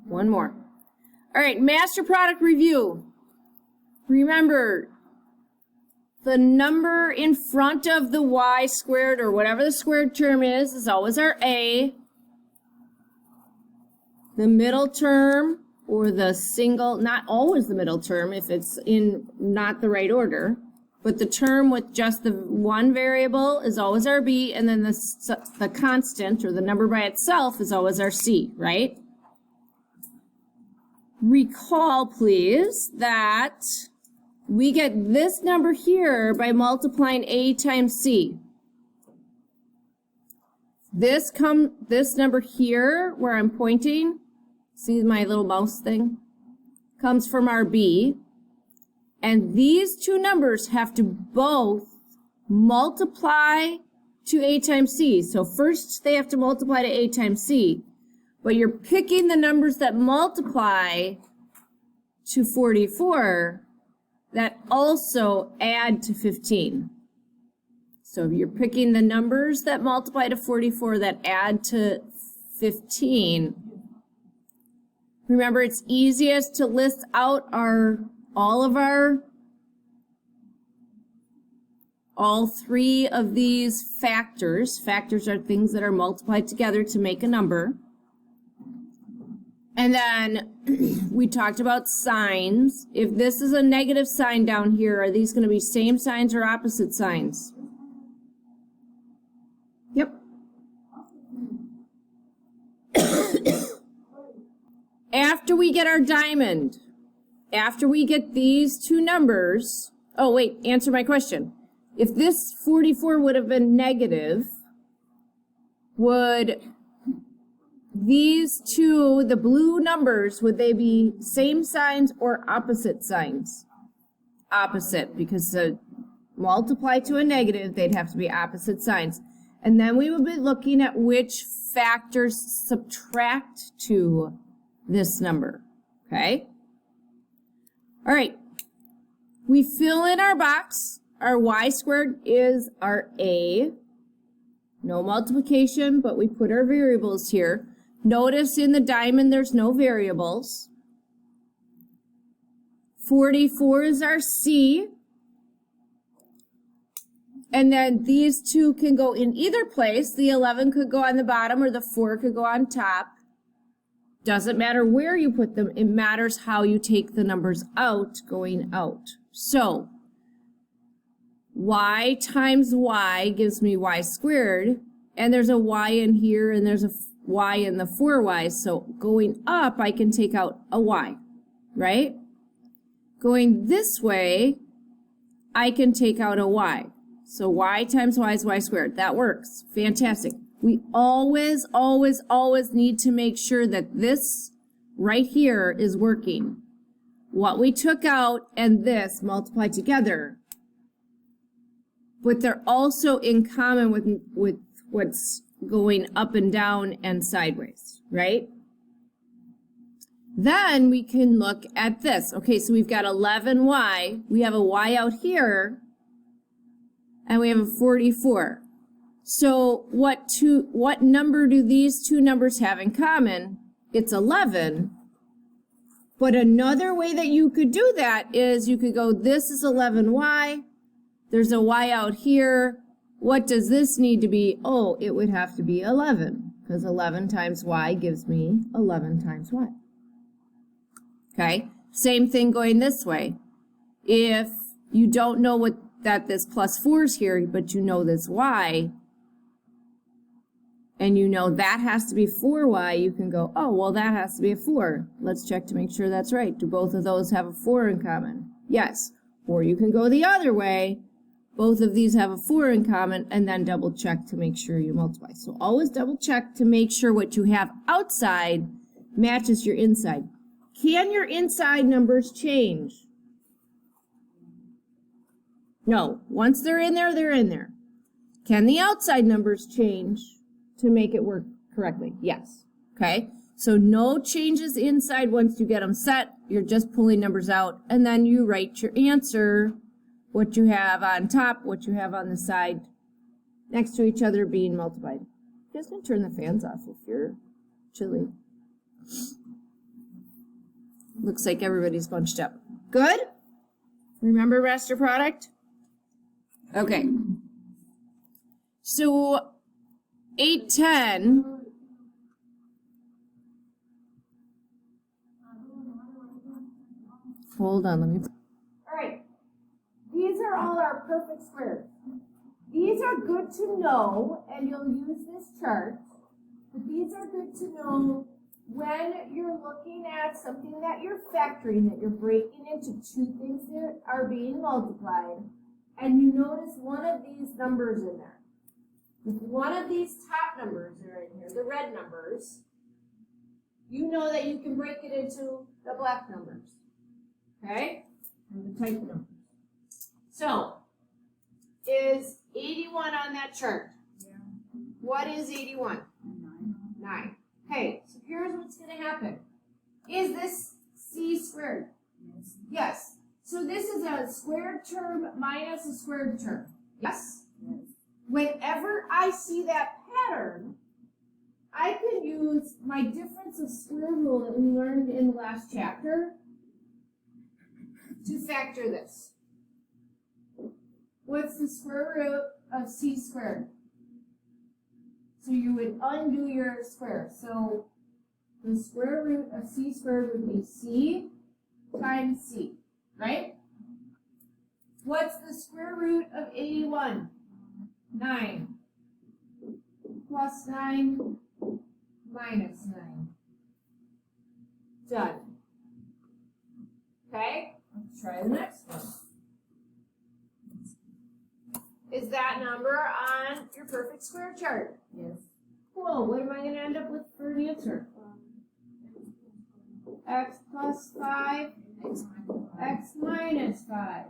One more. All right, master product review. Remember, the number in front of the y squared or whatever the squared term is always our a. The middle term or the single, not always the middle term if it's in not the right order, but the term with just the one variable is always our b, and then the constant or the number by itself is always our c, right? Recall, please, that we get this number here by multiplying a times c. This number here where I'm pointing, see my little mouse thing, comes from our b. And these two numbers have to both multiply to a times c. So first they have to multiply to a times c. But you're picking the numbers that multiply to 44 that also add to 15. So you're picking the numbers that multiply to 44 that add to 15. Remember, it's easiest to list out all three of these factors. Factors are things that are multiplied together to make a number. And then we talked about signs. If this is a negative sign down here, are these going to be same signs or opposite signs? Yep. After we get our diamond, after we get these two numbers, oh wait, answer my question. If this 44 would have been negative, would these two, the blue numbers, would they be same signs or opposite signs? Opposite, because to multiply to a negative, they'd have to be opposite signs. And then we would be looking at which factors subtract to this number, okay? All right, we fill in our box. Our y squared is our a. No multiplication, but we put our variables here. Notice in the diamond there's no variables. 44 is our c. And then these two can go in either place. The 11 could go on the bottom or the 4 could go on top. Doesn't matter where you put them, it matters how you take the numbers out going out. So, y times y gives me y squared, and there's a y in here and there's a y in the 4y, so going up I can take out a y, right? Going this way, I can take out a y. So y times y is y squared. That works. Fantastic. We always, always, always need to make sure that this right here is working. What we took out and this multiply together, but they're also in common with what's going up and down and sideways, right? Then we can look at this. Okay, so we've got 11y. We have a y out here, and we have a 44. So what number do these two numbers have in common? It's 11. But another way that you could do that is you could go, this is 11y. There's a y out here. What does this need to be? Oh, it would have to be 11, because 11 times y gives me 11 times y. Okay, same thing going this way. If you don't know that this plus 4 is here, but you know this y, and you know that has to be 4y, you can go, oh, well, that has to be a 4. Let's check to make sure that's right. Do both of those have a 4 in common? Yes. Or you can go the other way. Both of these have a 4 in common, and then double check to make sure you multiply. So always double check to make sure what you have outside matches your inside. Can your inside numbers change? No. Once they're in there, they're in there. Can the outside numbers change to make it work correctly? Yes. Okay? So no changes inside once you get them set. You're just pulling numbers out, and then you write your answer, what you have on top, what you have on the side, next to each other being multiplied. You guys can turn the fans off if you're chilly. Looks like everybody's bunched up. Good? Remember raster product? Okay. So 810. Hold on, let me. All right. These are all our perfect squares. These are good to know, and you'll use this chart. But these are good to know when you're looking at something that you're factoring, that you're breaking into two things that are being multiplied, and you notice one of these numbers in there. If one of these top numbers are in here, the red numbers, you know that you can break it into the black numbers. Okay? And the type numbers. So, is 81 on that chart? Yeah. What is 81? 9. Okay, so here's what's going to happen. Is this c squared? Yes. Yes. So this is a squared term minus a squared term. Yes? Yes. Whenever I see that pattern, I can use my difference of square rule that we learned in the last chapter to factor this. What's the square root of c squared? So you would undo your square. So the square root of c squared would be c times c, right? What's the square root of 81? 9. Plus 9 minus 9. Done. Okay? Let's try the next one. Is that number on your perfect square chart? Yes. Cool. What am I going to end up with for an answer? X plus 5, x minus 5.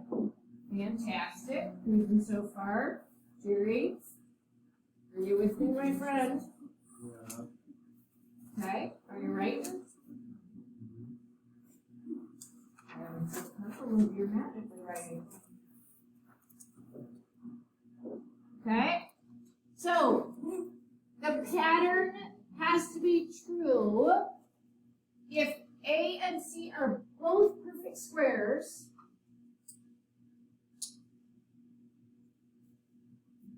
Fantastic. Moving so far. Jerry, are you with me, my friend? Yeah. Okay. Are you right? I'm so comfortable with your magically writing. Okay, so the pattern has to be true if A and C are both perfect squares.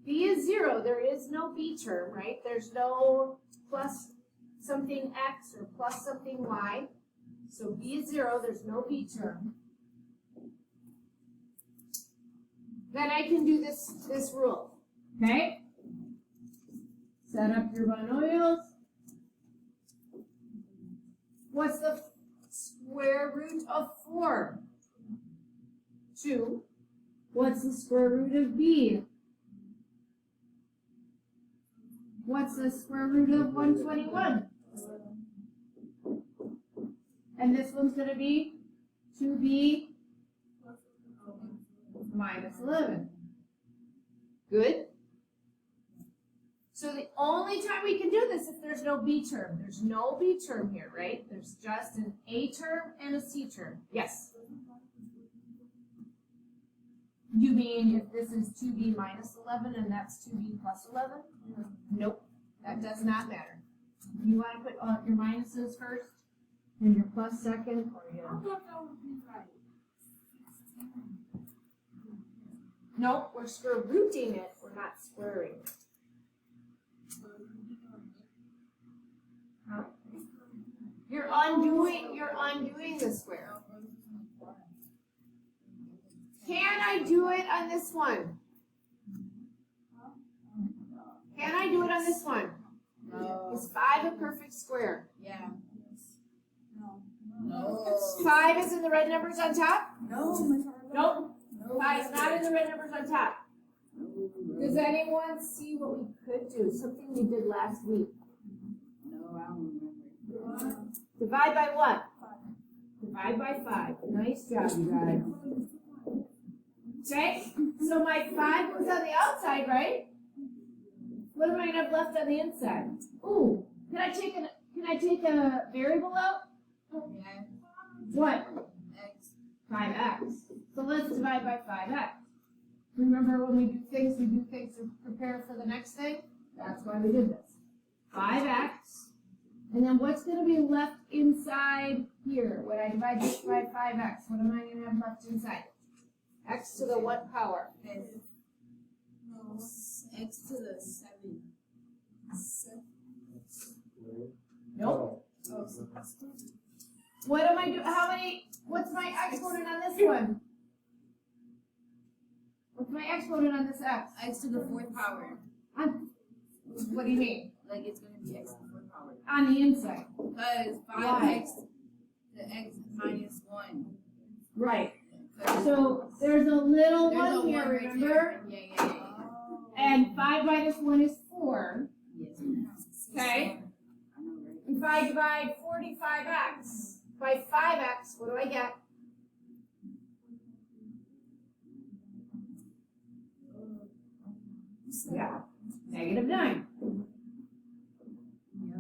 B is 0. There is no B term, right? There's no plus something X or plus something Y. So B is 0. There's no B term. Then I can do this rule. Okay? Set up your binomials. What's the square root of 4? 2. What's the square root of B? What's the square root of 121? And this one's going to be 2B minus 11. Good? So the only time we can do this is if there's no B term. There's no B term here, right? There's just an A term and a C term. Yes? You mean if this is 2B minus 11 and that's 2B plus 11? Nope. That does not matter. You want to put your minuses first and your plus second? Or your... Nope, we're square rooting it. We're not squaring it. You're undoing the square. Can I do it on this one? Can I do it on this one? No. Is 5 a perfect square? Yeah. No. 5 is in the red numbers on top? No. Nope. 5 is not in the red numbers on top. Does anyone see what we could do? Something we did last week. No, I don't remember. Divide by what? 5. Divide by 5. Nice job, you guys. Okay, so my 5 was on the outside, right? What am I gonna have left on the inside? Ooh, can I take a variable out? Yeah. What? X. 5x. So let's divide by 5x. Remember when we do things to prepare for the next thing? That's why we did this. 5x. And then what's going to be left inside here, when I divide this by 5x, what am I going to have left inside? X to the what power? X to the 7. Nope. Oh, What am I doing? What's my exponent on this one? What's my exponent on this x? X to the 4th power. What do you mean? Like it's gonna be X to the 4th power. On the inside. Because 5x to X minus 1. Right. So there's a little There's one a here, 1 right remember? there. Yeah. And 5 minus 1 is 4. Yes. Okay? I know, right? If I divide 45x by 5x, what do I get? Yeah, -9.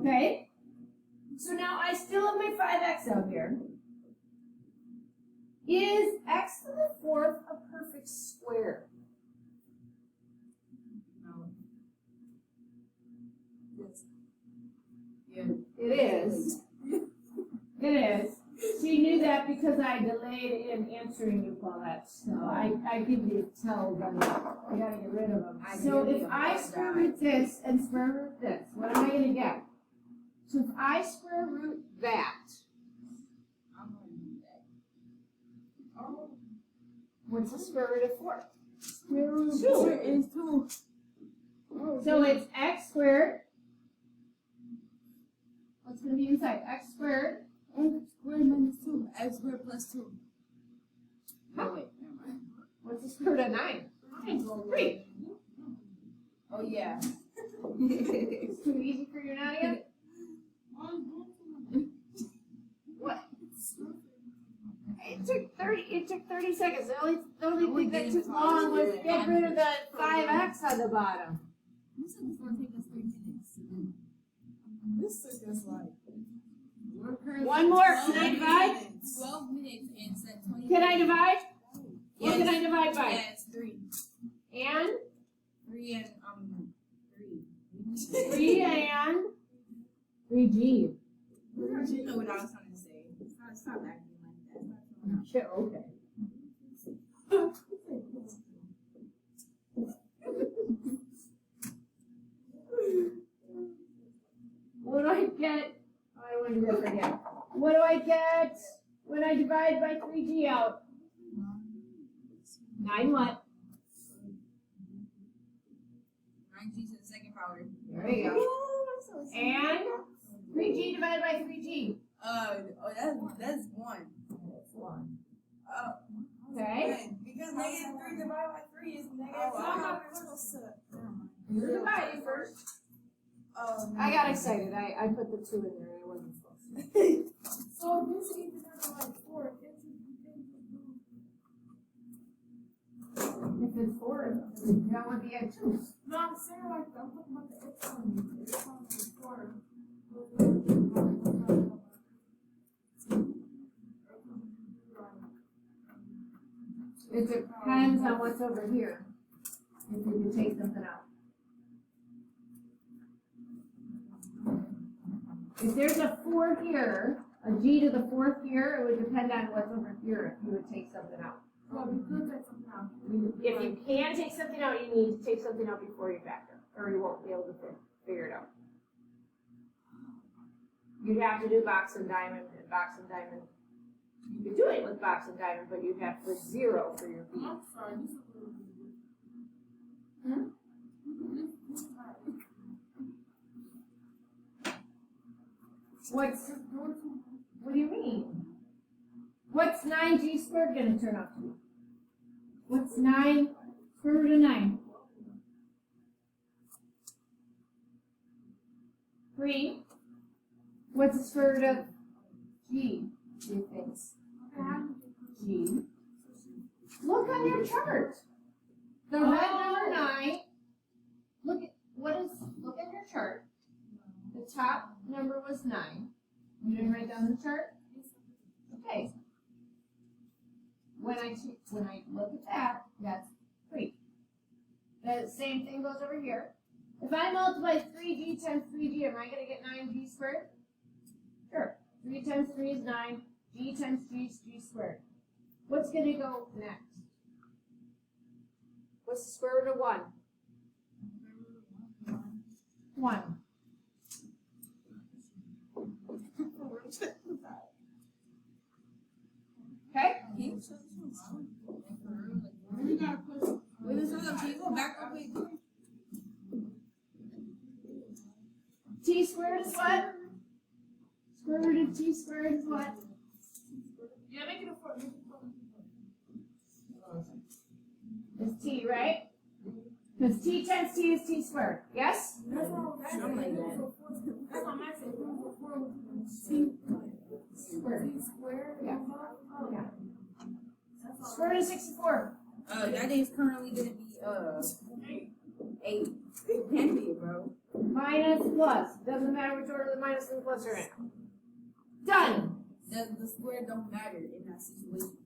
Okay? So now I still have my 5x out here. Is x to the 4th a perfect square? No. Yes. Yeah. It is. It is. She knew that because I delayed in answering you, Paulette. So I give you tells on that. I gotta get rid of them. So if I square root this and square root this, what am I gonna get? So if I square root that, I'm gonna do that. Oh. what's the square root of 4? Square root 2 is 2. Oh, So it's x squared. What's gonna be inside? X squared. X squared minus 2. X squared plus 2. No, wait, never mind. What's the square root of 9? 3. Oh, yeah. It's too easy for you now again? What? It took 30 seconds. The only thing that took long was get rid of the 5x on the bottom. This is going to take us 3 minutes. This took us like. One more. Can I divide? 12 minutes and said 20 Can I divide? What Yes. can I divide by? Yes, 3. And? 3 and 3. 3 and 3g. You know what I was trying to say. Stop acting like that. Yeah, okay. What do I get? Oh, I wanted to forget. What do I get when I divide by 3g out? 9 what? 9g to the 2nd power. There you go. And 3g divided by 3g. That's 1. That's 1. Oh. Okay. Because -3 divided by 3 is negative. You're dividing first. I got excited. I put the 2 in there and I wasn't supposed to. So this is like 4. If it's 4, that would be a 2. No, I'm saying like I'm talking about the epsilon. The epsilon is 4. It depends on what's over here. If you can take something out. If there's a 4 here, a g to the 4th here, it would depend on what's over here if you would take something out. Well, we could take something out. If you can take something out, you need to take something out before you factor, or you won't be able to figure it out. You'd have to do box and diamond, and box and diamond. You could do it with box and diamond, but you'd have to put 0 for your b. I'm sorry, this is a little bit. What do you mean? What's 9g squared going to turn out to be? What's 9 square root of 9? 3. What's the square root of g, do you think? G. Look on your chart. The red number 9. Look at your chart. The top number was 9. You didn't write down the chart? Okay. When I look at that, that's 3. The same thing goes over here. If I multiply 3g times 3g, am I going to get 9g squared? Sure. 3 times 3 is 9. G times G is G squared. What's gonna go next? What's the square root of 1? 1. Okay? T squared is what? Square root of T squared is what? Yeah, make it a 4. It's T, right? Because T times T is T squared. Yes? That's what I'm saying. That's what I'm saying. Square. Yeah. Yeah. Square root of 64. That is currently gonna be 8. Can't be, bro. Minus plus. Doesn't matter which order the minus and the plus are in. Done. The square don't matter in that situation.